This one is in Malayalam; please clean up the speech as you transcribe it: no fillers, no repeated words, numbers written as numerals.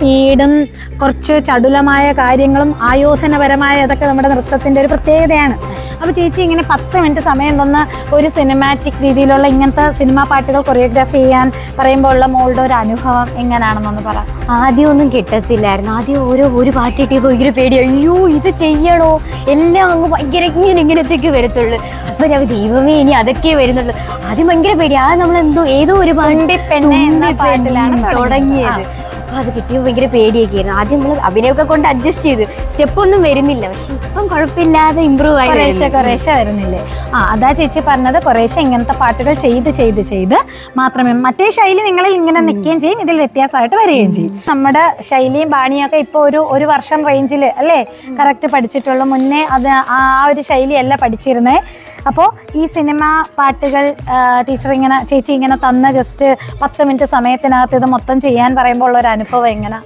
സ്പീഡും കുറച്ച് ചടുലമായ കാര്യങ്ങളും ആയോധനപരമായ അതൊക്കെ നമ്മുടെ നൃത്തത്തിൻ്റെ ഒരു പ്രത്യേകതയാണ്. അപ്പോൾ ചേച്ചി ഇങ്ങനെ 10 മിനിറ്റ് സമയം തന്ന് ഒരു സിനിമാറ്റിക് രീതിയിലുള്ള ഇങ്ങനത്തെ സിനിമാ പാട്ടുകൾ കൊറിയോഗ്രാഫി ചെയ്യാൻ പറയുമ്പോൾ ഉള്ള മോളുടെ ഒരു അനുഭവം എങ്ങനെയാണെന്നൊന്ന് പറ. ആദ്യം ഒന്നും കിട്ടത്തില്ലായിരുന്നു. ആദ്യം ഒരു പാട്ടിട്ട് ഭയങ്കര പേടി, അയ്യോ ഇത് ചെയ്യണോ, എല്ലാം അങ്ങ് ഭയങ്കര ഇങ്ങനത്തേക്ക് വരത്തുള്ളൂ. അപ്പോൾ ഞാൻ ദൈവമേ ഇനി അതൊക്കെ വരുന്നുള്ളൂ. ആദ്യം ഭയങ്കര പേടി. അത് നമ്മളെന്തോ ഏതോ ഒരു പെണ്ണെ എന്ന പാട്ടിലാണ് തുടങ്ങിയത്. അപ്പോൾ അത് കിട്ടിയപ്പോൾ ഭയങ്കര പേടിയൊക്കെ ആയിരുന്നു. ആദ്യം നമ്മൾ അഭിനയമൊക്കെ കൊണ്ട് അഡ്ജസ്റ്റ് ചെയ്ത് സ്റ്റെപ്പൊന്നും വരുന്നില്ല, പക്ഷെ ഇപ്പം കുഴപ്പമില്ലാതെ ഇമ്പ്രൂവ് ആയി കുറേശ്ശെ വരുന്നില്ലേ? അതാ ചേച്ചി പറഞ്ഞത്, കുറേശ്ശെ ഇങ്ങനത്തെ പാട്ടുകൾ ചെയ്ത് മാത്രമേ മറ്റേ ശൈലി നിങ്ങളിൽ ഇങ്ങനെ നിൽക്കുകയും ചെയ്യും, ഇതിൽ വ്യത്യാസമായിട്ട് വരികയും ചെയ്യും. നമ്മുടെ ശൈലിയും ബാണിയൊക്കെ ഇപ്പോൾ ഒരു വർഷം റേഞ്ചിൽ അല്ലേ കറക്റ്റ് പഠിച്ചിട്ടുള്ളൂ. മുന്നേ അത് ആ ഒരു ശൈലിയല്ല പഠിച്ചിരുന്നേ. അപ്പോൾ ഈ സിനിമ പാട്ടുകൾ ടീച്ചർ ചേച്ചി ഇങ്ങനെ തന്ന ജസ്റ്റ് 10 മിനിറ്റ് സമയത്തിനകത്ത് ഇത് മൊത്തം ചെയ്യാൻ പറയുമ്പോൾ ഉള്ള ഒരു അനുഭവം എങ്ങനെ?